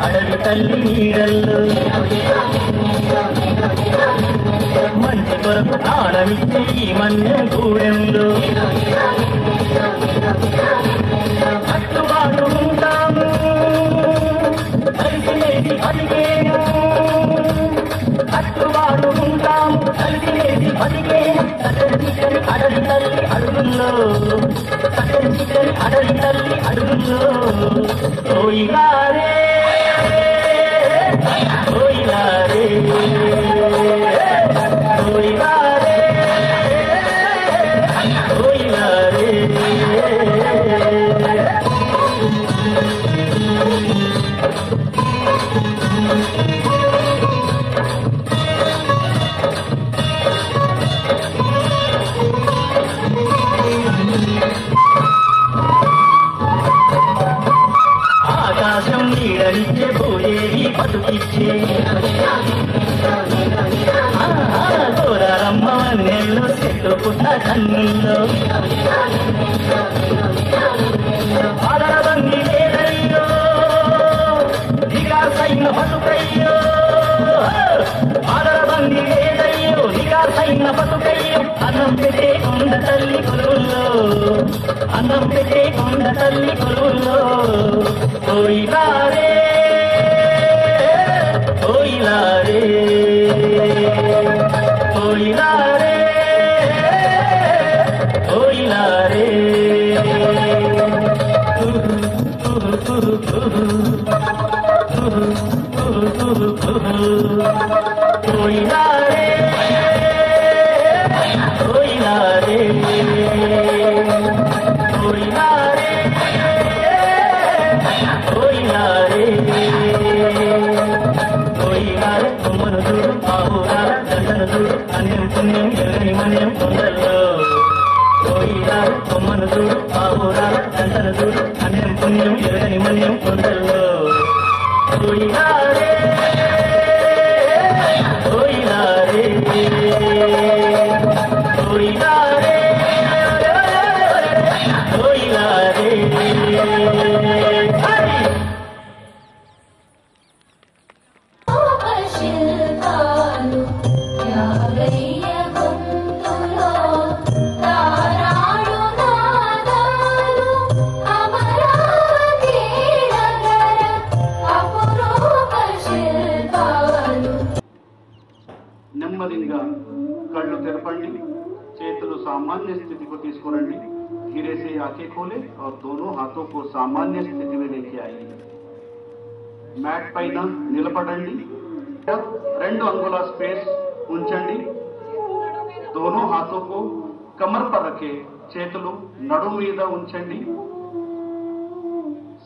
అడవి తల్లి నీడల్లో మంచి కొరకు ప్రాణమిచ్చే ఈ మన్యం గూడెంలో అట్టుబాటు ఉంటాము కలిసిలేసి బతికేము అట్టుబాటు ఉంటాము కలిసిలేసి బతికేము సకలి అడవి తల్లి అడుగుల్లో సకలి అడవి తల్లి అడుగుల్లో ఓయిలారే ఓయిలారే ఓయిలారే ఓయిలారే ఆకాశం నీడనిచ్చే పోయేది బతుకిచ్చే తోరమ్మ నెల్లో చెట్టు పుట్ట కన్నుల్లో ఆదరబంది లేదయ్యో నికాసైన బతుకయ్యో ఆదరబంది లేదయ్యో నికాసైన బతుకయ్యో అన్నం పెట్టే కొండ తల్లి కొలువుల్లో అన్నం పెట్టే కొండ తల్లి కొలువుల్లో ఓయిలారే ఓయిలారే ఓయిలారే ఓయిలారే ఓయిలారే ఓయిలారే ఓయిలారే ఓయిలారే ఓయిలారే కొమ్మను చూడు ఆవులార జంటను చూడు అన్యం పుణ్యం ఎరగని మన్యం కొండల్లో ఓయిలారే కొమ్మను చూడు ఆవులార జంటను చూడు అన్యం పుణ్యం ఎరగని మన్యం కొండల్లో ఓయిలారే ఓయిలారే ఓయిలారే ఓయిలారే నెమ్మదిగా కళ్ళు తెరపండి చేతులు सामान्य स्थिति को తీసుకురండి धीरे से आंखें खोले और दोनों हाथों को सामान्य स्थिति में लेके आइए मैट పైన నిలబడండి 2 अंगुला स्पेस ఉంచండి दोनों हाथों को कमर पर रखे చేతులు నడుము మీద ఉంచండి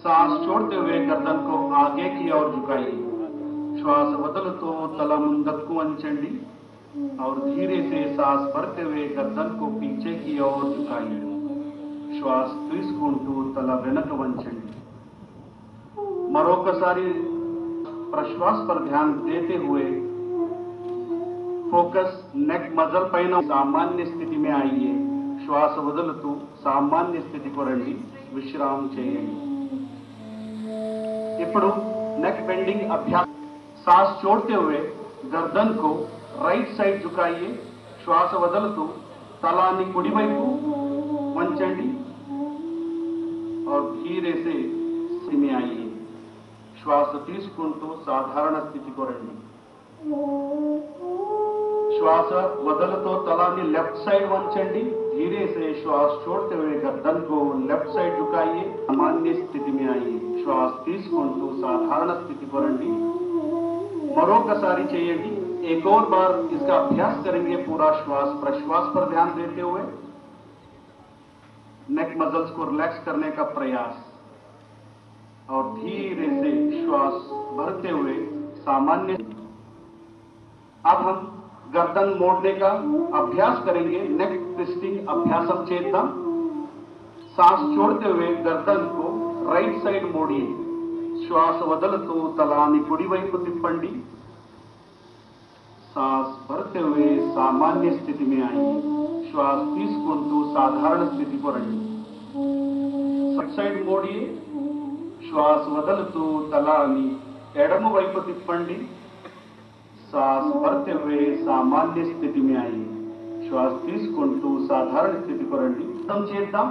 सांस छोड़ते हुए गर्दन को आगे की ओर झुकाइए श्वास వదులుతూ తల ముందుకు వంచండి और धीरे से सांस भरते हुए गर्दन को पीछे की ओर झुकाइए श्वास తీసుకుంటూ తల వెనక్కి వంచండి మరొకసారి प्रश्वास पर ध्यान देते हुए फोकस नेक मसल पैन सामान्य स्थिति में आइए श्वास वदलतू सामान्य स्थिति को రండి విశ్రామం చేయండి ఇప్పుడు నెక్ బెండింగ్ అభ్యాసం सांस छोड़ते हुए गर्दन को राइट साइड झुकाइए. శ్వాస వదులుతూ తలాన్ని కుడివైపు వంచండి और धीरे से में आइए. శ్వాస తీసుకుంటూ సాధారణ స్థితికి రండి. శ్వాస వదులుతూ తలాన్ని लेफ्ट साइड వంచండి. धीरे से श्वास छोड़ते हुए गर्दन को लेफ्ट साइड झुकाइए. सामान्य स्थिति में आइए. శ్వాస తీసుకుంటూ సాధారణ స్థితికి రండి. మరొకసారి చేయండి. एक और बार इसका अभ्यास करेंगे. पूरा श्वास प्रश्वास पर ध्यान देते हुए नेक मसल्स को रिलैक्स करने का प्रयास और धीरे से श्वास भरते हुए सामान्य. अब हम गर्दन मोड़ने का अभ्यास करेंगे. नेक ट्विस्टिंग अभ्यासम चेतम. सांस छोड़ते हुए गर्दन को राइट साइड मोड़िए. श्वास వదులుతూ తలాన్ని కుడివైపు తిప్పండి. सांस भरते हुए सामान्य स्थिति में आइए. श्वास తీసుకుంటూ సాధారణ స్థితికి రండి. राइट साइड मोड़िए. श्वास వదులుతూ తలాన్ని ఎడమ వైపు తిప్పండి. सांस भरते हुए सामान्य स्थिति में आइए. श्वास తీసుకుంటూ సాధారణ స్థితికి రండి. हम చేద్దాం.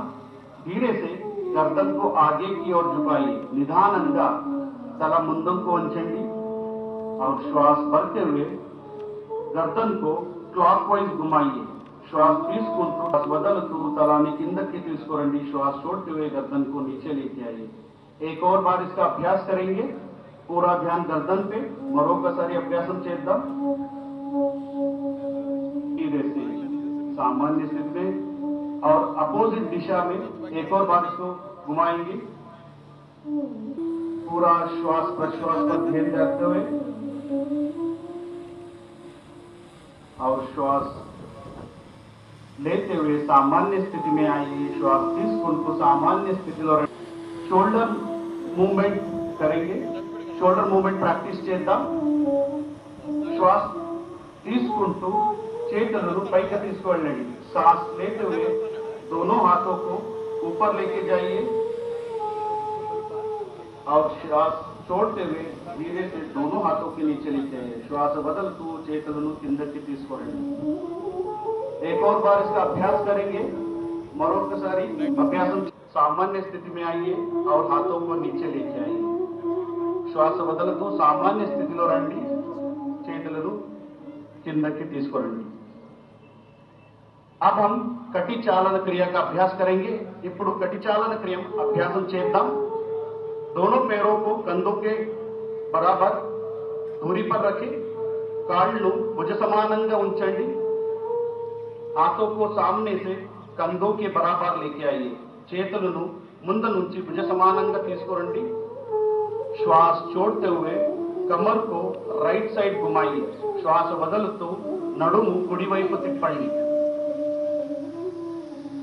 धीरे से गर्दन को आगे की ओर झुकाइए. निधानंगा तला ముందుకు వంచండి और श्वास भरते हुए गर्दन को क्लॉकवाइज घुमाइए. श्वास తీసుకుంటూ వదులుతూ తలాన్ని కిందకి తీసుకురండి. श्वास छोड़ते हुए गर्दन को नीचे लेके आइए. एक और बार इसका अभ्यास करेंगे. पूरा ध्यान गर्दन पे. మరొకసారి అభ్యాసం చేద్దాం. धीरे से सामान्य स्थिति में और अपोजिट दिशा में एक और बार इसको घुमाएंगे. पूरा श्वास प्रश्वास पर ध्यान देते हुए और श्वास लेते हुए सामान्य स्थिति में आइए. श्वास తీసుకుంటూ सामान्य स्थितिలో शोल्डर मूवमेंट करेंगे. शोल्डर मूवमेंट प्रैक्टिस చేద్దాం. श्वास తీసుకుంటూ చేతులను పైకి తీసుకెళ్ళండి. सांस लेते हुए दोनों हाथों को ऊपर लेके जाइए और श्वास छोड़ते हुए धीरे से दोनों हाथों के नीचे लेके आइए. श्वास వదులుతూ చేతులను కిందకి తీసుకెళ్ళండి. एक और बार इसका अभ्यास करेंगे. మరొకసారి అభ్యాసం. सामान्य स्थिति में आइए और हाथों को नीचे लेके आइए. శ్వాస వదులుతూ సామాన్య స్థితిలో రండి. చేతులను కిందకి తీసుకెళ్ళండి. अब हम कटी चालन क्रिया का अभ्यास करेंगे. ఇప్పుడు कटी चालन क्रिया अभ्यासम చేద్దాం. दोनों पैरों को कंधों के बराबर दूरी पर रखें. కాళ్ళు భుజ సమానంగా ఉంచండి. हाथों को सामने से कंधों के बराबर लेके आइए. చేతులను ముందు నుంచి భుజ సమానంగా తీసుకురండి. श्वास छोड़ते हुए कमर को राइट साइड घुमाइए. श्वास వదులుతూ నడుము కుడివైపు తిప్పండి.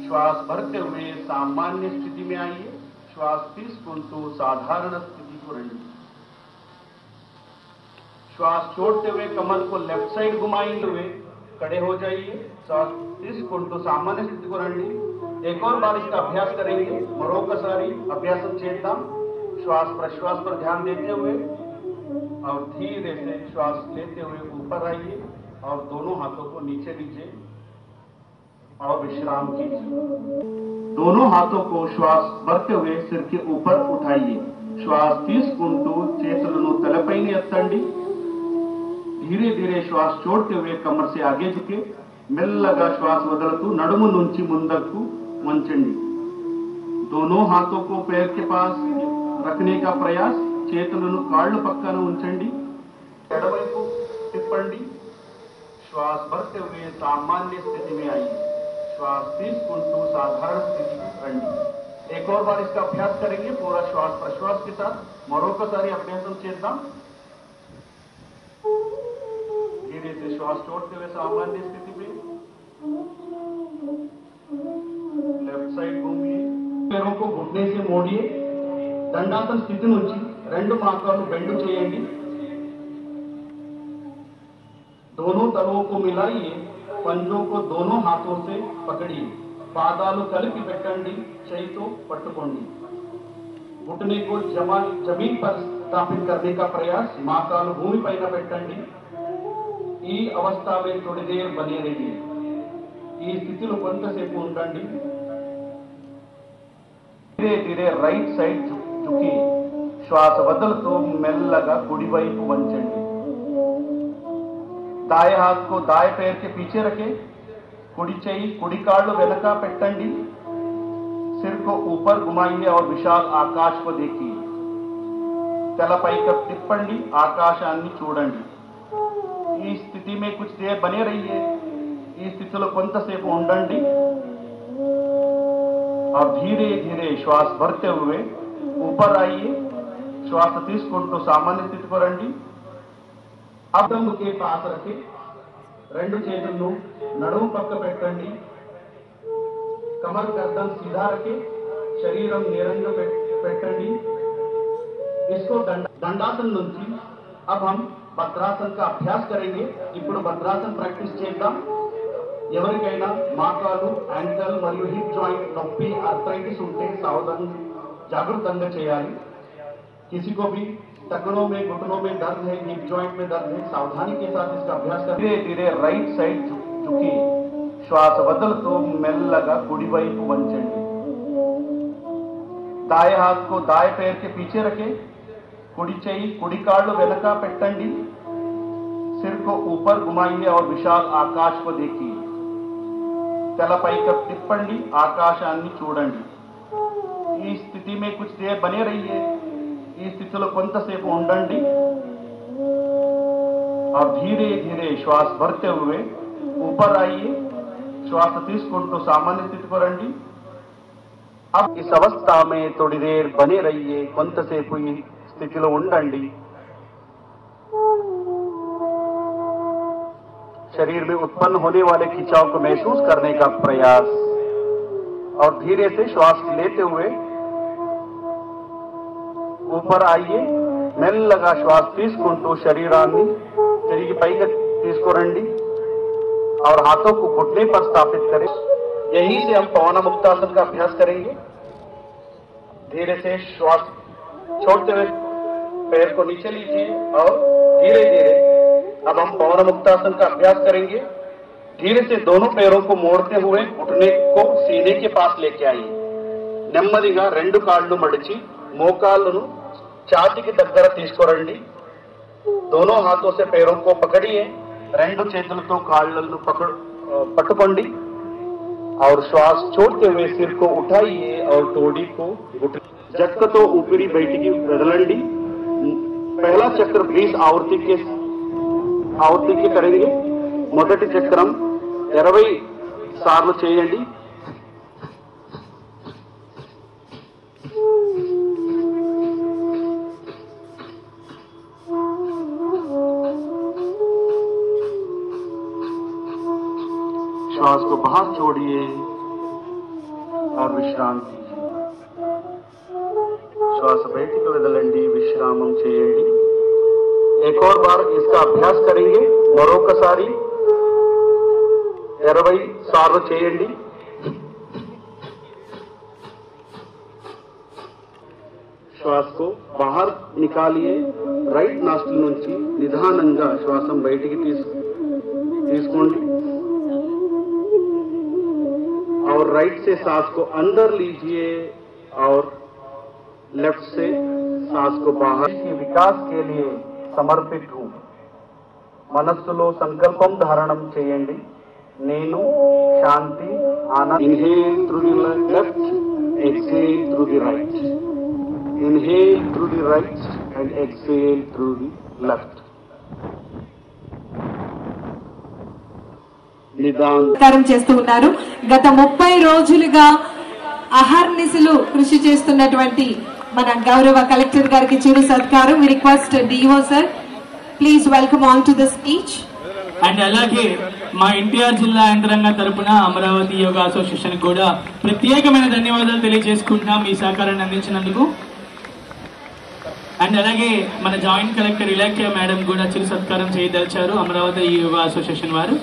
श्वास भरते हुए सामान्य स्थिति में आइए. श्वास తీసుకుంటూ साधारण स्थिति को రండి. श्वास छोड़ते हुए कमर को लेफ्ट साइड घुमाएंगे हुए खड़े हो जाइए. श्वास తీసుకుంటూ सामान्य स्थिति को రండి. एक और बार इसका अभ्यास करेंगे. మరొకసారి అభ్యాసం చేద్దాం. श्वास प्रश्वास पर ध्यान देते हुए और धीरे से श्वास लेते हुए ऊपर आइए और दोनों हाथों को नीचे लीजिए और विश्राम कीजिए. दोनों हाथों को श्वास भरते हुए सिर के ऊपर उठाइए. श्वास తీసుకుంటూ చేతులను తలపైన ఎత్తండి. धीरे धीरे श्वास छोड़ते हुए कमर से आगे झुके. మెల్లగా శ్వాస వదులుతూ నడుము నుంచి ముందుకు వంచండి. दोनों हाथों को पैर के पास रखने का प्रयास. చేతులను కాళ్ళు పక్కన ఉంచండి. ఎడవైపు తిప్పండి. श्वास भरते हुए सामान्य स्थिति में आइए. श्वास తీసుకుంటూ साधारण स्थिति में రండి. एक और बार इसका अभ्यास करेंगे. पूरा श्वास प्रश्वास के साथ మరొకసారి అభ్యాసం చేద్దాం. धीरे से श्वास छोड़ते हुए सामान्य स्थिति में लेफ्ट साइड घूमिए. पैरों को घुटने से मोड़िए. దండాసన స్థితి నుంచి రెండు మోకాళ్ళు బెండ్ చేయండి. दोनों तलवों को मिलाइए. पंजों को दोनों हाथों से पकड़िए. పాదాలు కలిపి పెట్టండి. చేయితో పట్టుకోండి. घुटने को जमीन पर स्थापित करने का प्रयास माकाल भूमि पैन పెట్టండి ఈ అవస్థాలో थोड़ी देर बने रहिए ఈ స్థితిలో కొంతసేపు ఉండండి धीरे धीरे राइट साइड झुकी श्वास వదులుతూ మెల్లగా కుడి వైపు వంచండి दाएं हाथ को दाएं पैर के पीछे रखें कुड़ी చెయ్యి कुड़ी కాళ్ళు వెనక పెట్టండి सिर को ऊपर घुमाइए और विशाल आकाश को देखिए तल पैक तिप्पंడి ఆకాశాన్ని చూడండి ఈ స్థితి में कुछ देर बने रहिए ఈ స్థితిలో కొంతసేపు ఉండండి और धीरे धीरे श्वास भरते हुए ऊपर आइए श्वास తీసుకుంటూ सामान्य स्थिति को రండి अब दम के पास रखें రెండు చేతులను నడుము పక్క పెట్టండి कमर गर्दन सीधा रखें शरीरम నేరంగా పెట్టండి इसको दंडासन నుంచి अब हम భద్రాసన का अभ्यास करेंगे ఇప్పుడు భద్రాసన ప్రాక్టీస్ చేద్దాం ఎవరికైనా మోకాలు యాంకిల్ మరియు హిప్ జాయింట్ నొప్పి ఆర్థరైటిస్ ఉంటే సావధానం జాగృతంగా చేయాలి किसी को भी टखनों में घुटनों में दर्द है हिप जॉइंट में दर्द है सावधानी के साथ इसका अभ्यास करें धीरे धीरे राइट साइड झुकी श्वास వదులుతూ మెల్లగా కుడి వైపు వంచండి दाएं हाथ को दाएं पैर के पीछे रखें कुड़ी చెయ్యి कुड़ी కాళ్ళు వెనక పెట్టండి सिर को ऊपर घुमाइए और विशाल आकाश को देखिए तल पैक తిప్పండి ఆకాశాన్ని చూడండి ఈ స్థితి में कुछ देर बने रहिए ఈ స్థితిలో కొంతసేపు ఉండండి और धीरे धीरे श्वास भरते हुए ऊपर आइए श्वास తీసుకుంటూ सामान्य स्थिति को రండి अब इस अवस्था में थोड़ी देर बने रहिए కొంతసేపు ఈ స్థితిలో ఉండండి शरीर में उत्पन्न होने वाले खिंचाव को महसूस करने का प्रयास और धीरे से श्वास लेते हुए ऊपर आइए మెల్లగా श्वास తీసుకుంటూ శరీరాన్ని తిరిగి పైకి తీసుకురండి और हाथों को घुटने पर स्थापित करें यहीं से हम पवन मुक्तासन का अभ्यास करेंगे धीरे से श्वास छोड़ते हुए पैर को नीचे लीजिए और धीरे धीरे अब हम पवन मुक्तासन का अभ्यास करेंगे धीरे से दोनों पैरों को मोड़ते हुए घुटने को सीने के पास लेके आइए నెమ్మదిగా రెండు కాళ్ళు మడిచి మోకాళ్ళను ఛాతీకి దగ్గర తీసుకురండి दोनों हाथों से पैरों को पकड़िए రెండు చేతులతో కాళ్ళను पकड़कोंडी और श्वास छोड़ते हुए सिर को उठाइए और तोड़ी को जक्क तो ऊपरी बैठकी बदलंडी पहला चक्र 20 आवर्ती के करेंगे మొదటి చక్రం 20 సార్లు చేయండి श्वास को बाहर छोड़िए और विश्राम कीजिए श्वास బయటికి వదలండి విశ్రామం చేయండి एक और बार इसका अभ्यास करेंगे మరొకసారి 20 సార్లు చేయండి श्वास को बाहर निकालिए राइट नास्ट्रिल నుంచి నిదానంగా శ్వాసం బయటికి తీసుకోండి और राइट से सांस को अंदर लीजिए और लेफ्ट से सांस को बाहर के विकास के लिए समर्पित हूं మనస్సులో సంకల్పం ధారణం చేయండి నేను శాంతి ఆనంద inhale through the left exhale through the right inhale through the right and exhale through the left నిదానం చేస్తూ ఉన్నారు గత 30 రోజులుగా అహర్నిశలు కృషి చేస్తున్నటువంటి మన గౌరవ కలెక్టర్ గారికి చిరు సత్కారం we request DO sir please welcome on to the speech and అలాగే మా ఎన్టీఆర్ జిల్లా యంత్రాంగం తరపున అమరావతి యోగా అసోసియేషన్ కూడా ప్రత్యేకమైన ధన్యవాదాలు తెలియజేసుకుంటున్నాం ఈ సహకారాన్ని అందించినందుకు అండ్ అలాగే మన జాయింట్ కలెక్టర్ ఇలాఖ్య మేడం కూడా చిరు సత్కారం చేయదలిచారు అమరావతి యోగా అసోసియేషన్ వారు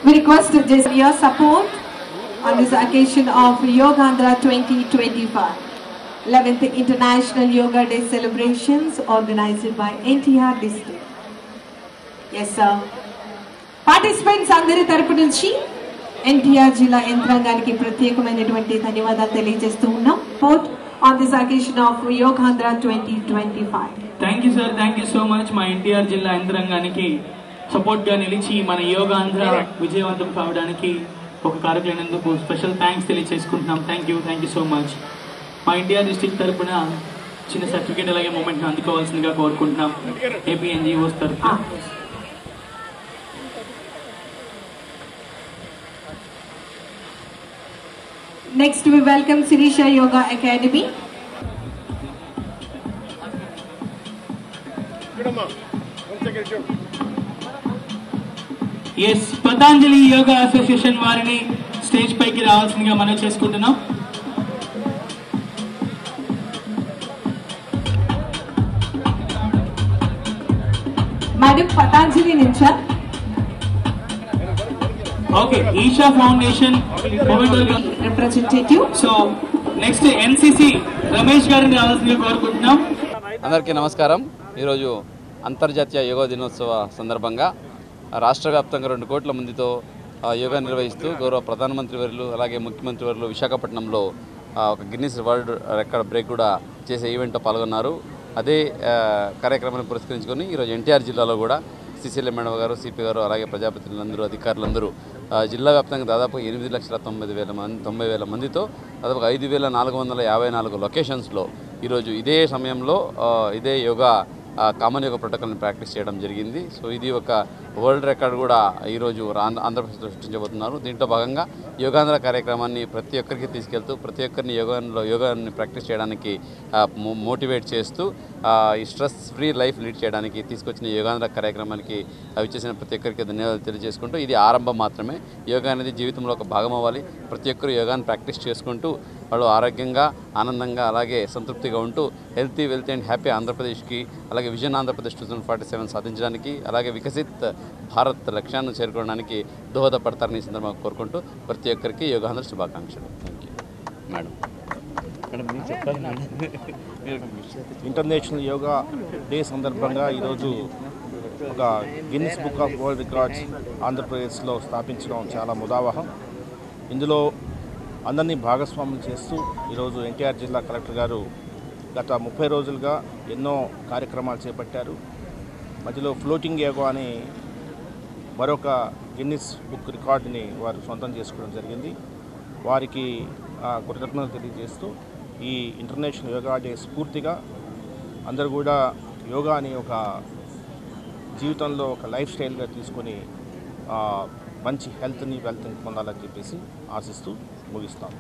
We request your support on this occasion of Yogandhra 2025, 11th International Yoga Day celebrations organized by NTR District. Yes, sir. Participants అందరి తరపు నుంచి ఎన్టీఆర్ జిల్లా యంత్రాంగానికి ప్రత్యేకమైనటువంటి ధన్యవాదాలు తెలియజేస్తూ ఉన్నాం. Both on this occasion of Yogandhra 2025. Thank you sir, thank you so much. మా ఎన్టీఆర్ జిల్లా యంత్రాంగానికి సపోర్ట్ గా నిలిచి మన యోగాంధ్ర విజయవంతం కావడానికి ఒక కారకులైనందుకు స్పెషల్ థ్యాంక్స్ తెలియజేసుకుంటున్నాం. Thank you so much. మా ఎన్టీఆర్ డిస్ట్రిక్ట్ తరఫున చిన్న సర్టిఫికేట్ అలాగే మూమెంట్ అందుకోవాల్సిందిగా కోరుకుంటున్నాం ఏపీ ఎన్జిఓస్ తరఫున. Next we welcome Sirisha Yoga Academy. Yes, Patanjali yoga association వారిని స్టేజ్ పైకి రావాల్సిందిగా మనం చేసుకుంటున్నాం. Madam Patanjali Nincha. Okay, Isha foundation representative. So next NCC Ramesh గారిని రావాల్సిందిగా కోరుకుంటున్నాం. అందరికీ నమస్కారం. ఈరోజు అంతర్జాతీయ యోగా దినోత్సవ సందర్భంగా రాష్ట్ర వ్యాప్తంగా 2 కోట్ల మందితో యోగా నిర్వహిస్తూ గౌరవ ప్రధానమంత్రి వర్యులు అలాగే ముఖ్యమంత్రి వర్యులు విశాఖపట్నంలో ఒక గిన్నిస్ వరల్డ్ రికార్డ్ బ్రేక్ కూడా చేసే ఈవెంట్లో పాల్గొన్నారు. అదే కార్యక్రమాన్ని పురస్కరించుకొని ఈరోజు ఎన్టీఆర్ జిల్లాలో కూడా సిసిఎల్ మేడం గారు, సిపి గారు అలాగే ప్రజాప్రతినిధులందరూ అధికారులందరూ జిల్లా వ్యాప్తంగా దాదాపు 8,90,000 మందితో దాదాపు 5,454 లొకేషన్స్లో ఈరోజు ఇదే సమయంలో ఇదే యోగా కామన్ యోగా ప్రోటోకాల్ని ప్రాక్టీస్ చేయడం జరిగింది. సో ఇది ఒక వరల్డ్ రికార్డ్ కూడా ఈరోజు ఆంధ్రప్రదేశ్లో సృష్టించబోతున్నారు. దీంట్లో భాగంగా యోగాంధ్ర కార్యక్రమాన్ని ప్రతి ఒక్కరికి తీసుకెళ్తూ ప్రతి ఒక్కరిని యోగాన్ని ప్రాక్టీస్ చేయడానికి మోటివేట్ చేస్తూ ఈ స్ట్రెస్ ఫ్రీ లైఫ్ లీడ్ చేయడానికి తీసుకొచ్చిన యోగాంధ్ర కార్యక్రమానికి ఇచ్చేసిన ప్రతి ఒక్కరికి ధన్యవాదాలు తెలియజేసుకుంటూ ఇది ఆరంభం మాత్రమే. యోగా అనేది జీవితంలో ఒక భాగం అవ్వాలి. ప్రతి ఒక్కరు యోగాన్ని ప్రాక్టీస్ చేసుకుంటూ వాళ్ళు ఆరోగ్యంగా, ఆనందంగా అలాగే సంతృప్తిగా ఉంటూ హెల్తీ, వెల్తీ అండ్ హ్యాపీ ఆంధ్రప్రదేశ్కి అలాగే విజన్ ఆంధ్రప్రదేశ్ 2047 సాధించడానికి అలాగే వికసిత్ భారత్ లక్ష్యాన్ని చేరుకోవడానికి దోహదపడతారని ఈ సందర్భంగా కోరుకుంటూ ప్రతి ఒక్కరికి యోగాంధ్ర శుభాకాంక్షలు. Thank you madam. International yoga day సందర్భంగా ఈరోజు ఒక Guinness book of world records ఆంధ్రప్రదేశ్లో స్థాపించడం చాలా ముదావహం. ఇందులో అందరినీ భాగస్వామ్యం చేస్తూ ఈరోజు ఎన్టీఆర్ జిల్లా కలెక్టర్ గారు గత 30 రోజులుగా ఎన్నో కార్యక్రమాలు చేపట్టారు. మధ్యలో ఫ్లోటింగ్ యోగా అని మరొక గిన్నిస్ బుక్ రికార్డుని వారు సొంతం చేసుకోవడం జరిగింది. వారికి కృతజ్ఞతలు తెలియజేస్తూ ఈ ఇంటర్నేషనల్ యోగా డే స్ఫూర్తిగా అందరూ కూడా యోగాని ఒక జీవితంలో ఒక లైఫ్ స్టైల్గా తీసుకొని మంచి హెల్త్ని వెల్త్ని పొందాలని చెప్పేసి ఆశిస్తూ ముగిస్తాం.